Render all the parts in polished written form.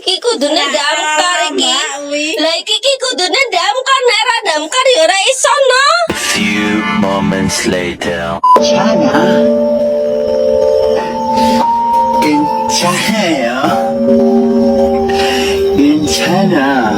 iki kudune damkar iki. Lah iki kudune damkar nek ra damkar ya ora iso no. Few moments later. 괜찮아요. 괜찮아.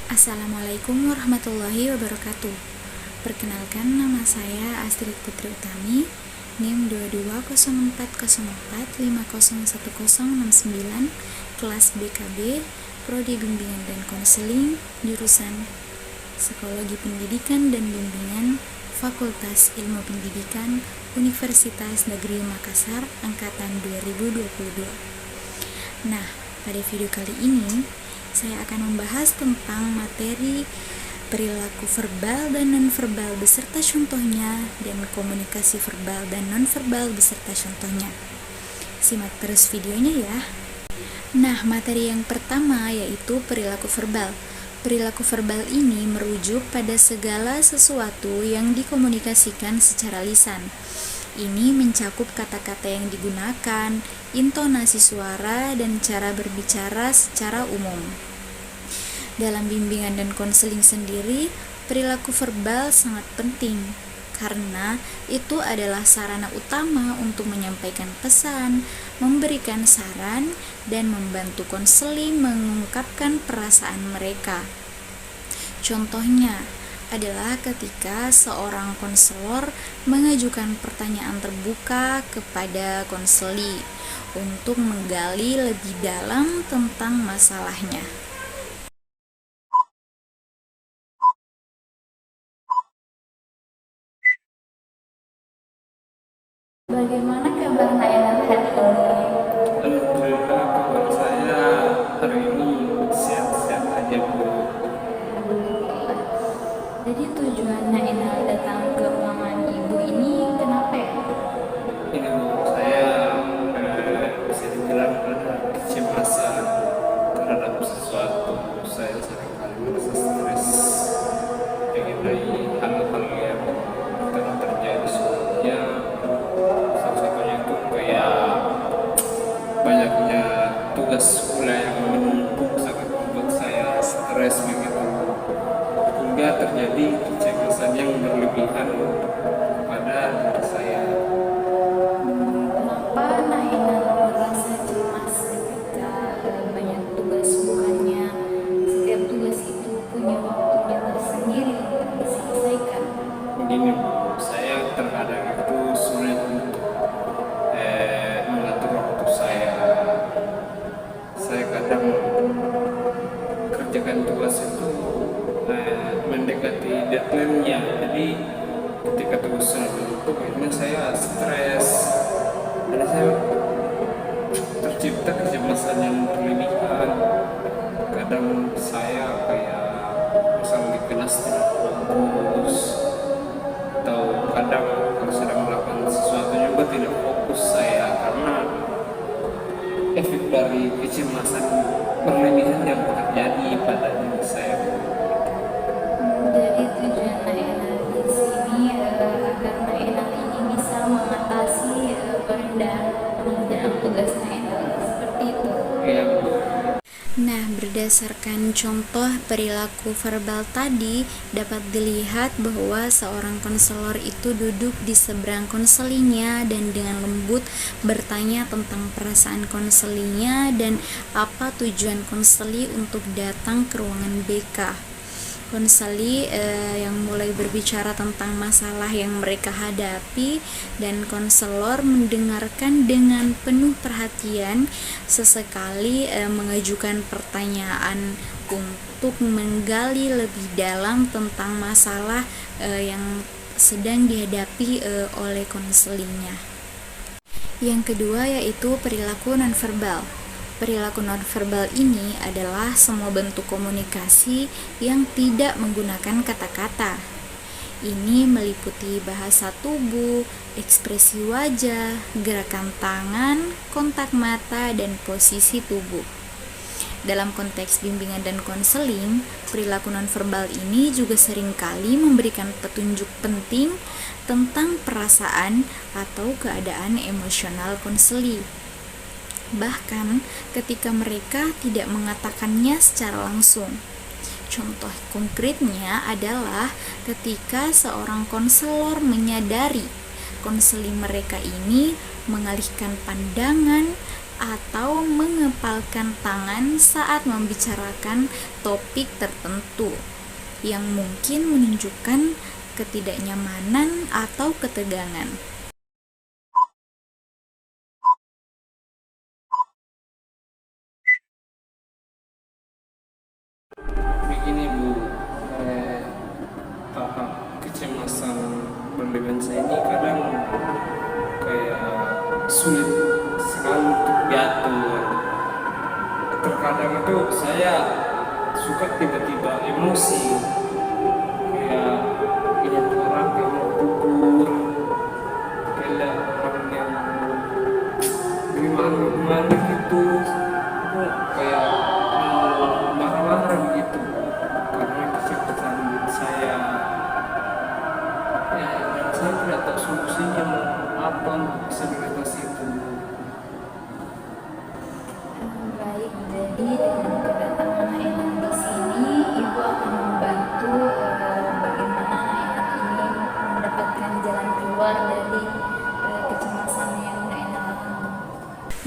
Assalamualaikum warahmatullahi wabarakatuh. Perkenalkan, nama saya Astrid Putri Utami, NIM 2204450109, kelas BKB, Prodi Bimbingan dan Konseling, jurusan Psikologi Pendidikan dan Bimbingan, Fakultas Ilmu Pendidikan, Universitas Negeri Makassar, angkatan 2022. Nah, pada video kali ini saya akan membahas tentang materi perilaku verbal dan nonverbal beserta contohnya, dan komunikasi verbal dan nonverbal beserta contohnya. Simak terus videonya ya. Nah, materi yang pertama yaitu perilaku verbal. Perilaku verbal ini merujuk pada segala sesuatu yang dikomunikasikan secara lisan. Ini mencakup kata-kata yang digunakan, intonasi suara, dan cara berbicara secara umum. Dalam bimbingan dan konseling sendiri, perilaku verbal sangat penting karena itu adalah sarana utama untuk menyampaikan pesan, memberikan saran, dan membantu konseling mengungkapkan perasaan mereka. Contohnya adalah ketika seorang konselor mengajukan pertanyaan terbuka kepada konseli untuk menggali lebih dalam tentang masalahnya. Bagaimana kabar Nainal hari ini? Alhamdulillah, kabar saya hari ini sehat-sehat aja, Bu. Jadi tujuan Nainal datang ke ruangan ibu ini kenapa ya? Ini Bu, saya bisa dibilang ada kecemasan terhadap sesuatu. Saya seringkali merasa stres mengenai hal-hal yang telah terjadi sebelumnya. Salah satunya itu kayak banyaknya tugas sekolah yang menumpuk sangat membuat saya stres begitu, hingga terjadi kecemasan yang berlebihan pada diri saya. Kenapa Nainal merasa cemas ketika banyak tugas? Bukannya setiap tugas itu punya waktunya tersendiri untuk diselesaikan? Begini Bu, saya terkadang itu sulit untuk mengatur waktu saya. Saya kadang kerjakan tugas itu mendekati deadline-nya. Jadi ketika tugas sudah ditutup, akhirnya saya stres. Dan saya tercipta kecemasan yang berlebihan. Kadang saya kayak misal di kelas tidak fokus, atau kadang kalau sedang melakukan sesuatu juga tidak fokus. kecemasan berlebihan yang terjadi pada diri saya. Jadi tujuan Naenal di sini agar Naenal ini bisa mengatasi pekerjaan tugas Naenal seperti itu. Ya, Nah, berdasarkan contoh perilaku verbal tadi, dapat dilihat bahwa seorang konselor itu duduk di seberang konselingnya dan dengan lembut bertanya tentang perasaan konselinya dan apa tujuan konseli untuk datang ke ruangan BK. Konseli yang mulai berbicara tentang masalah yang mereka hadapi, dan konselor mendengarkan dengan penuh perhatian, sesekali mengajukan pertanyaan untuk menggali lebih dalam tentang masalah yang sedang dihadapi oleh konselinya. Yang kedua yaitu perilaku nonverbal. Perilaku nonverbal ini adalah semua bentuk komunikasi yang tidak menggunakan kata-kata. Ini meliputi bahasa tubuh, ekspresi wajah, gerakan tangan, kontak mata, dan posisi tubuh. Dalam konteks bimbingan dan konseling, perilaku nonverbal ini juga seringkali memberikan petunjuk penting tentang perasaan atau keadaan emosional konseli. Bahkan ketika mereka tidak mengatakannya secara langsung. Contoh konkretnya adalah ketika seorang konselor menyadari konseli mereka ini mengalihkan pandangan atau mengepalkan tangan saat membicarakan topik tertentu yang mungkin menunjukkan ketidaknyamanan atau ketegangan. begini Bu, tahap kecemasan berlebihan saya ini kadang kayak sulit sekali untuk diatur. Terkadang itu saya suka tiba-tiba emosi, kayak lihat orang yang mau pukul, kayak orang yang gimana gitu, aku kayak marah-marah gitu karena kecepatan saya. Ya, dan saya tidak tahu solusinya mau apa untuk bisa mengatasi itu. Baik, jadi dengan kedatangan Naenal di sini, Ibu akan membantu bagaimana Naenal ini mendapatkan jalan keluar dari kecemasan yang Naenal alami.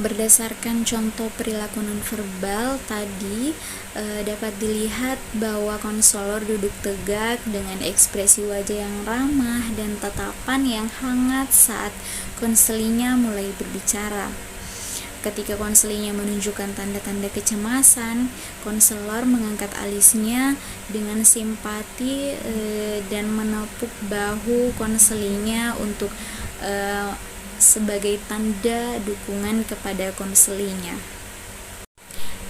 Berdasarkan contoh perilaku nonverbal tadi, dapat dilihat bahwa konselor duduk tegak dengan ekspresi wajah yang ramah dan tatapan yang hangat saat konselinya mulai berbicara. Ketika konselinya menunjukkan tanda-tanda kecemasan, konselor mengangkat alisnya dengan simpati dan menepuk bahu konselinya untuk sebagai tanda dukungan kepada konselinya.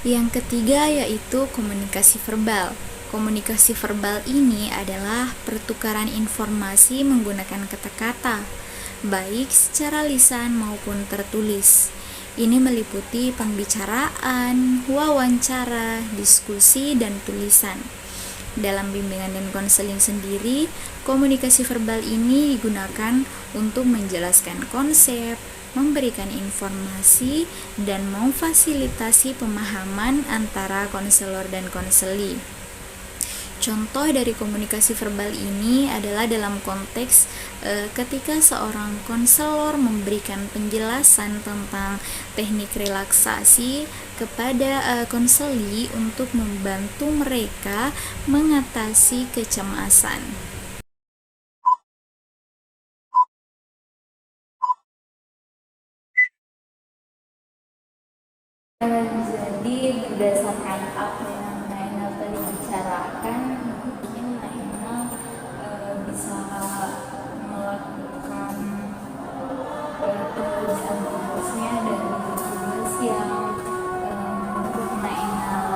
Yang ketiga yaitu komunikasi verbal. Komunikasi verbal ini adalah pertukaran informasi menggunakan kata-kata, baik secara lisan maupun tertulis. Ini meliputi pembicaraan, wawancara, diskusi, dan tulisan. Dalam bimbingan dan konseling sendiri, komunikasi verbal ini digunakan untuk menjelaskan konsep, memberikan informasi, dan memfasilitasi pemahaman antara konselor dan konseli. Contoh dari komunikasi verbal ini adalah dalam konteks ketika seorang konselor memberikan penjelasan tentang teknik relaksasi kepada konseli untuk membantu mereka mengatasi kecemasan. Jadi berdasarkan apa yang Naenal tadi bicarakan, mungkin Naenal bisa melakukan tugas-tugasnya dari tugas yang menurut Naenal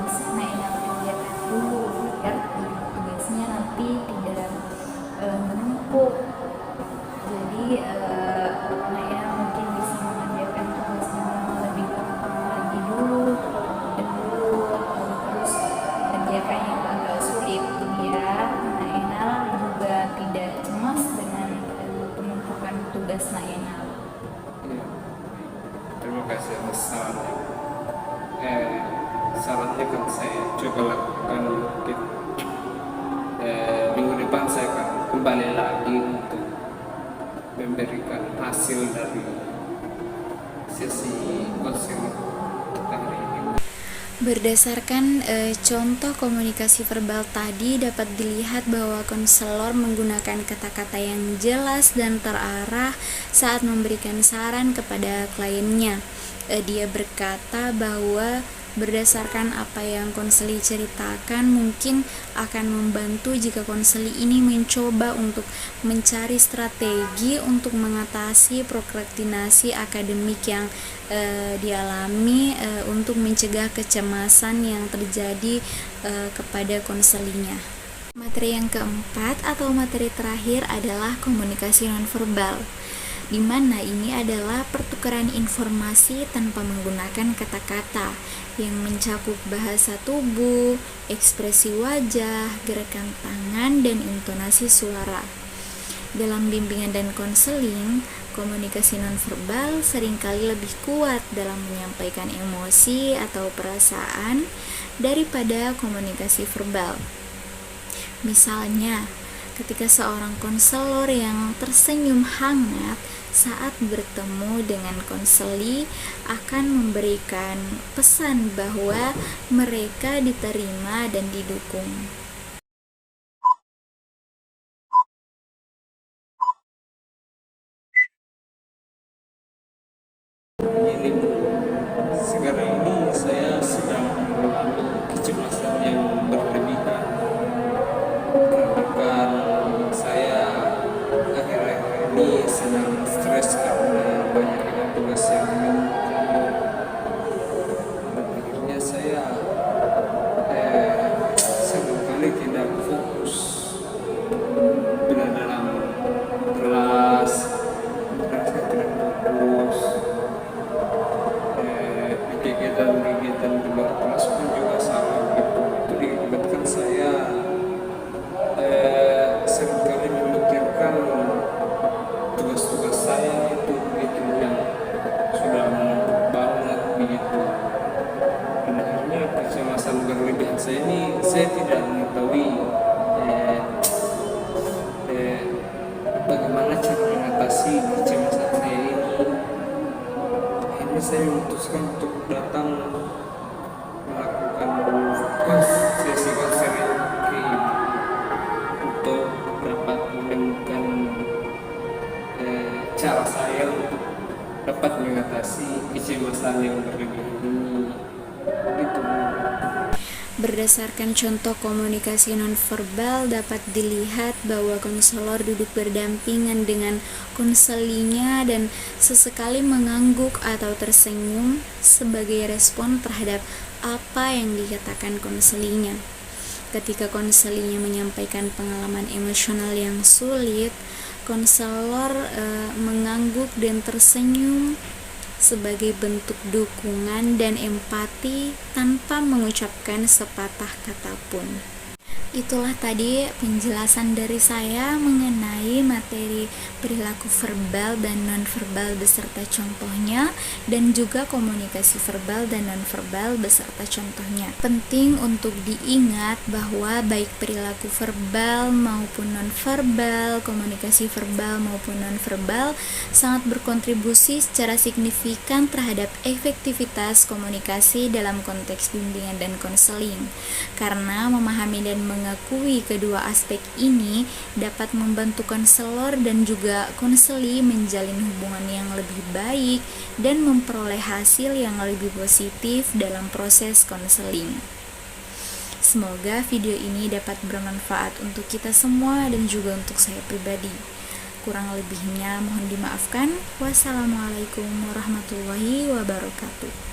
bisa Naenal kerjakan dulu biar tugasnya nanti tidak menumpuk. Jadi Naenal mungkin bisa mengerjakan tugasnya lebih gampang lagi dulu tugasnya ini. Iya. Terima kasih atas sarannya. Sarannya kan saya coba lakukan mungkin. Minggu depan saya akan kembali lagi untuk memberikan hasil dari sesi konseling kita hari ini. Berdasarkan contoh komunikasi verbal tadi, dapat dilihat bahwa konselor menggunakan kata-kata yang jelas dan terarah saat memberikan saran kepada kliennya. Dia berkata bahwa berdasarkan apa yang konseli ceritakan, mungkin akan membantu jika konseli ini mencoba untuk mencari strategi untuk mengatasi prokrastinasi akademik yang dialami, untuk mencegah kecemasan yang terjadi kepada konselinya. Materi yang keempat atau materi terakhir adalah komunikasi nonverbal, di mana ini adalah pertukaran informasi tanpa menggunakan kata-kata yang mencakup bahasa tubuh, ekspresi wajah, gerakan tangan, dan intonasi suara. Dalam bimbingan dan konseling, komunikasi nonverbal seringkali lebih kuat dalam menyampaikan emosi atau perasaan daripada komunikasi verbal. Misalnya, ketika seorang konselor yang tersenyum hangat saat bertemu dengan konseli akan memberikan pesan bahwa mereka diterima dan didukung. Ini sekarang ini saya sedang mengalami kecemasan yang berlebihan. Bahkan saya akhir-akhir ini sedang stres karena banyaknya tugas yang menumpuk. Dan akhirnya saya seringkali tidak fokus bila dalam kelas, merasa tidak fokus. Kegiatan di luar kelas pun juga sama gitu. Itu diakibatkan saya seringkali memikirkan tugas-tugas saya itu begitu yang sudah menumpuk banget begitu. Dan akhirnya kecemasan berlebihan saya ini, saya tidak mengetahui bagaimana cara mengatasi kecemasan saya ini. Akhirnya saya memutuskan untuk datang melakukan sesi konseling ke ibu untuk dapat menemukan cara saya untuk dapat mengatasi kecemasan yang berlebihan ini. Itu. Berdasarkan contoh komunikasi nonverbal, dapat dilihat bahwa konselor duduk berdampingan dengan konselinya dan sesekali mengangguk atau tersenyum sebagai respon terhadap apa yang dikatakan konselinya. Ketika konselinya menyampaikan pengalaman emosional yang sulit, konselor mengangguk dan tersenyum sebagai bentuk dukungan dan empati tanpa mengucapkan sepatah kata pun. Itulah tadi penjelasan dari saya mengenai materi perilaku verbal dan nonverbal beserta contohnya, dan juga komunikasi verbal dan nonverbal beserta contohnya. Penting untuk diingat bahwa baik perilaku verbal maupun nonverbal, komunikasi verbal maupun nonverbal sangat berkontribusi secara signifikan terhadap efektivitas komunikasi dalam konteks bimbingan dan konseling. Karena memahami dan mengakui kedua aspek ini dapat membantu konselor dan juga konseli menjalin hubungan yang lebih baik dan memperoleh hasil yang lebih positif dalam proses konseling. Semoga video ini dapat bermanfaat untuk kita semua dan juga untuk saya pribadi. Kurang lebihnya mohon dimaafkan. Wassalamualaikum warahmatullahi wabarakatuh.